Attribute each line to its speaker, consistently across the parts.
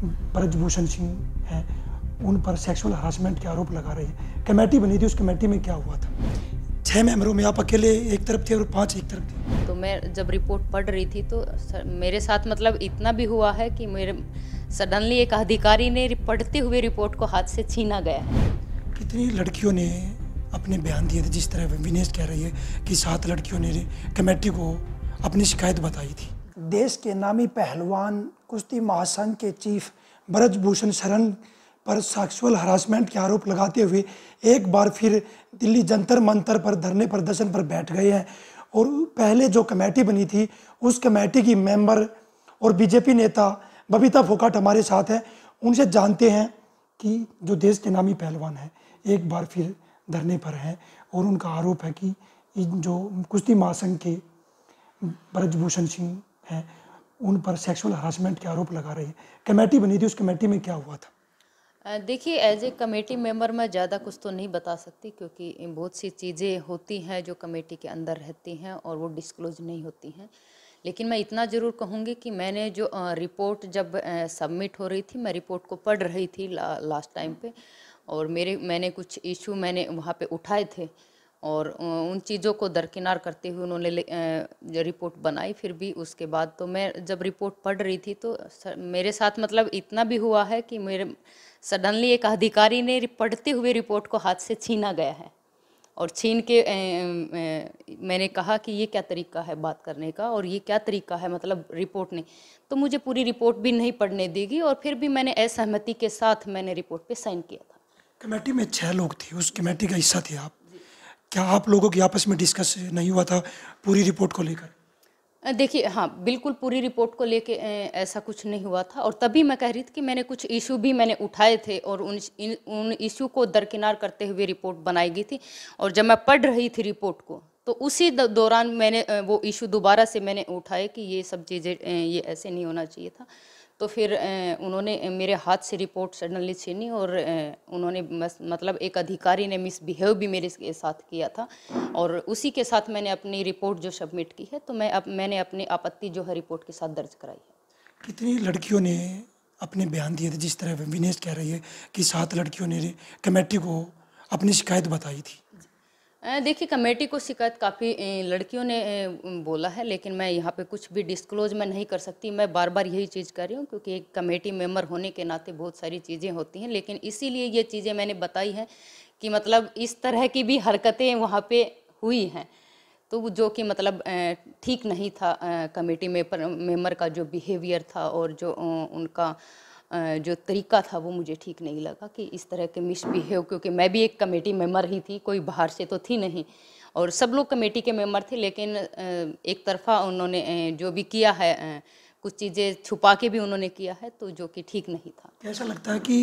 Speaker 1: ब्रजभूषण सिंह हैं, उन पर सेक्सुअल हरासमेंट के आरोप लगा रही है। कमेटी बनी थी, उस कमेटी में क्या हुआ था? 6 मेंबरों में आप अकेले एक तरफ थे और 5 एक तरफ थे।
Speaker 2: तो मैं जब रिपोर्ट पढ़ रही थी तो मेरे साथ मतलब इतना भी हुआ है कि मेरे सडनली एक अधिकारी ने पढ़ते हुए रिपोर्ट को हाथ से छीना गया है।
Speaker 1: कितनी लड़कियों ने अपने बयान दिए थे? जिस तरह विनेश कह रही है कि 7 लड़कियों ने कमेटी को अपनी शिकायत बताई थी। देश के नामी पहलवान कुश्ती महासंघ के चीफ ब्रजभूषण शरण पर सेक्सुअल हरासमेंट के आरोप लगाते हुए एक बार फिर दिल्ली जंतर मंतर पर धरने प्रदर्शन पर बैठ गए हैं। और पहले जो कमेटी बनी थी उस कमेटी की मेंबर और बीजेपी नेता बबीता फोगाट हमारे साथ हैं। उनसे जानते हैं कि जो देश के नामी पहलवान हैं एक बार फिर धरने पर हैं और उनका आरोप है कि जो कुश्ती महासंघ के ब्रजभूषण सिंह हैं उन पर सेक्सुअल हरासमेंट के आरोप लगा रही है। कमेटी बनी थी, उस कमेटी में क्या हुआ था?
Speaker 2: देखिए, एज ए कमेटी मेंबर मैं ज़्यादा कुछ तो नहीं बता सकती क्योंकि बहुत सी चीज़ें होती हैं जो कमेटी के अंदर रहती हैं और वो डिस्क्लोज नहीं होती हैं। लेकिन मैं इतना ज़रूर कहूँगी कि मैंने जो रिपोर्ट जब सबमिट हो रही थी, मैं रिपोर्ट को पढ़ रही थी लास्ट टाइम पे, और मैंने कुछ इशू मैंने वहाँ पे उठाए थे और उन चीज़ों को दरकिनार करते हुए उन्होंने रिपोर्ट बनाई। फिर भी उसके बाद तो मैं जब रिपोर्ट पढ़ रही थी तो मेरे साथ मतलब इतना भी हुआ है कि मेरे सडनली एक अधिकारी ने पढ़ते हुए रिपोर्ट को हाथ से छीना गया है और छीन के मैंने कहा कि ये क्या तरीका है बात करने का और ये क्या तरीका है, मतलब रिपोर्ट नहीं, तो मुझे पूरी रिपोर्ट भी नहीं पढ़ने देगी और फिर भी मैंने असहमति के साथ मैंने रिपोर्ट पे साइन किया था।
Speaker 1: कमेटी में 6 लोग थे, उस कमेटी का हिस्सा थे आप। क्या आप लोगों की आपस में डिस्कस नहीं हुआ था पूरी रिपोर्ट को लेकर?
Speaker 2: देखिए, हाँ, बिल्कुल पूरी रिपोर्ट को लेके ऐसा कुछ नहीं हुआ था और तभी मैं कह रही थी कि मैंने कुछ इशू भी मैंने उठाए थे और उन इशू को दरकिनार करते हुए रिपोर्ट बनाई गई थी। और जब मैं पढ़ रही थी रिपोर्ट को तो उसी दौरान मैंने वो इशू दोबारा से मैंने उठाए कि ये सब चीज़ें ये ऐसे नहीं होना चाहिए था। तो फिर उन्होंने मेरे हाथ से रिपोर्ट सडनली छीनी और उन्होंने मतलब एक अधिकारी ने मिसबिहेव भी मेरे साथ किया था और उसी के साथ मैंने अपनी रिपोर्ट जो सबमिट की है तो मैंने अपनी आपत्ति जो है रिपोर्ट के साथ दर्ज कराई है।
Speaker 1: कितनी लड़कियों ने अपने बयान दिए थे? जिस तरह विनेश कह रही है कि 7 लड़कियों ने कमेटी को अपनी शिकायत बताई थी।
Speaker 2: देखिए, कमेटी को शिकायत काफ़ी लड़कियों ने बोला है, लेकिन मैं यहाँ पे कुछ भी डिस्क्लोज मैं नहीं कर सकती। मैं बार बार यही चीज़ कर रही हूँ क्योंकि एक कमेटी मेंबर होने के नाते बहुत सारी चीज़ें होती हैं, लेकिन इसीलिए ये चीज़ें मैंने बताई हैं कि मतलब इस तरह की भी हरकतें वहाँ पे हुई हैं तो जो कि मतलब ठीक नहीं था। कमेटी मेंबर का जो बिहेवियर था और जो उनका जो तरीका था वो मुझे ठीक नहीं लगा कि इस तरह के मिसबिहेव, क्योंकि मैं भी एक कमेटी मेंबर ही थी, कोई बाहर से तो थी नहीं और सब लोग कमेटी के मेंबर थे, लेकिन एक तरफा उन्होंने जो भी किया है कुछ चीज़ें छुपा के भी उन्होंने किया है तो जो कि ठीक नहीं था।
Speaker 1: ऐसा लगता है कि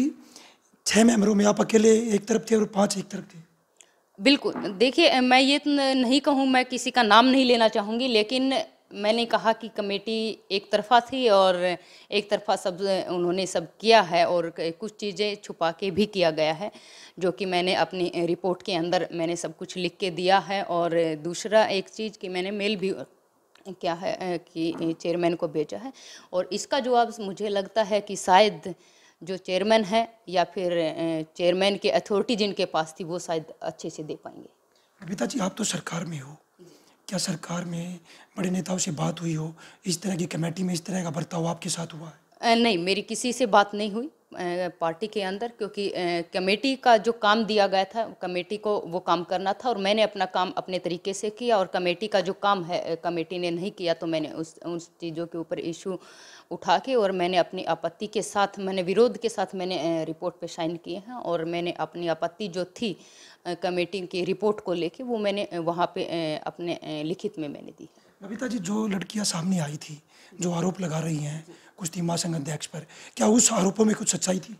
Speaker 1: 6 मेंबरों में आप अकेले एक तरफ थे और 5 एक तरफ थे।
Speaker 2: बिल्कुल, देखिए, मैं ये नहीं कहूँ, मैं किसी का नाम नहीं लेना चाहूँगी, लेकिन मैंने कहा कि कमेटी एक तरफ़ा थी और एक तरफ़ा सब उन्होंने सब किया है और कुछ चीज़ें छुपा के भी किया गया है, जो कि मैंने अपनी रिपोर्ट के अंदर मैंने सब कुछ लिख के दिया है। और दूसरा एक चीज़ कि मैंने मेल भी क्या है कि चेयरमैन को भेजा है और इसका जवाब मुझे लगता है कि शायद जो चेयरमैन है या फिर चेयरमैन की अथॉरिटी जिनके पास थी वो शायद अच्छे से दे पाएंगे।
Speaker 1: बबीता जी, आप तो सरकार में हो, क्या सरकार में बड़े नेताओं से बात हुई हो? इस तरह की कमेटी में इस तरह का बर्ताव आपके साथ हुआ है?
Speaker 2: नहीं, मेरी किसी से बात नहीं हुई पार्टी के अंदर, क्योंकि कमेटी का जो काम दिया गया था कमेटी को वो काम करना था और मैंने अपना काम अपने तरीके से किया और कमेटी का जो काम है कमेटी ने नहीं किया तो मैंने उस चीज़ों के ऊपर इशू उठा के और मैंने अपनी आपत्ति के साथ, मैंने विरोध के साथ मैंने रिपोर्ट पे साइन किए हैं और मैंने अपनी आपत्ति जो थी कमेटी की रिपोर्ट को लेके वो मैंने वहाँ पे अपने लिखित में मैंने दी है।
Speaker 1: बबीता जी, जो लड़कियां सामने आई थी, जो आरोप लगा रही हैं कुश्ती महासंघ अध्यक्ष पर, क्या उस आरोपों में कुछ सच्चाई थी?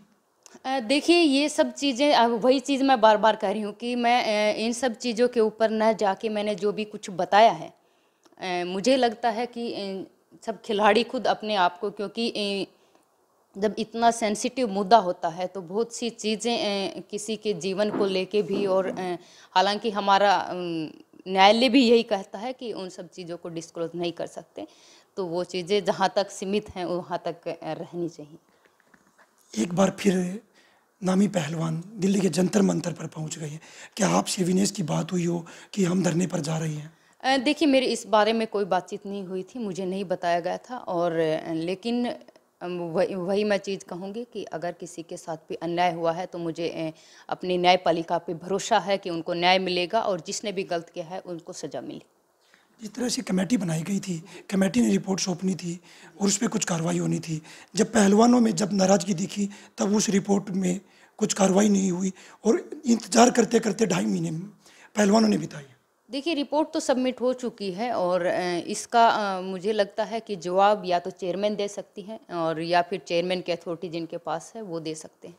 Speaker 2: देखिए, ये सब चीज़ें वही चीज़ मैं बार बार कह रही हूँ कि मैं इन सब चीज़ों के ऊपर न जाके मैंने जो भी कुछ बताया है, मुझे लगता है कि सब खिलाड़ी खुद अपने आप को, क्योंकि जब इतना सेंसिटिव मुद्दा होता है तो बहुत सी चीज़ें किसी के जीवन को लेके भी और हालांकि हमारा न्यायालय भी यही कहता है कि उन सब चीज़ों को डिस्क्लोज नहीं कर सकते, तो वो चीज़ें जहाँ तक सीमित हैं वहाँ तक रहनी चाहिए।
Speaker 1: एक बार फिर नामी पहलवान दिल्ली के जंतर मंतर पर पहुंच गए हैं। क्या आपसे विनेश की बात हुई हो कि हम धरने पर जा रही हैं?
Speaker 2: देखिए, मेरी इस बारे में कोई बातचीत नहीं हुई थी, मुझे नहीं बताया गया था। और लेकिन वही वही मैं चीज़ कहूँगी कि अगर किसी के साथ भी अन्याय हुआ है तो मुझे अपनी न्यायपालिका पे भरोसा है कि उनको न्याय मिलेगा और जिसने भी गलत किया है उनको सज़ा मिले।
Speaker 1: जिस तरह से कमेटी बनाई गई थी, कमेटी ने रिपोर्ट सौंपनी थी और उस पर कुछ कार्रवाई होनी थी। जब पहलवानों में जब नाराज़गी दिखी तब उस रिपोर्ट में कुछ कार्रवाई नहीं हुई और इंतजार करते करते 2.5 महीने पहलवानों ने बिताए।
Speaker 2: देखिए, रिपोर्ट तो सबमिट हो चुकी है और इसका मुझे लगता है कि जवाब या तो चेयरमैन दे सकती हैं और या फिर चेयरमैन की अथॉरिटी जिनके पास है वो दे सकते हैं।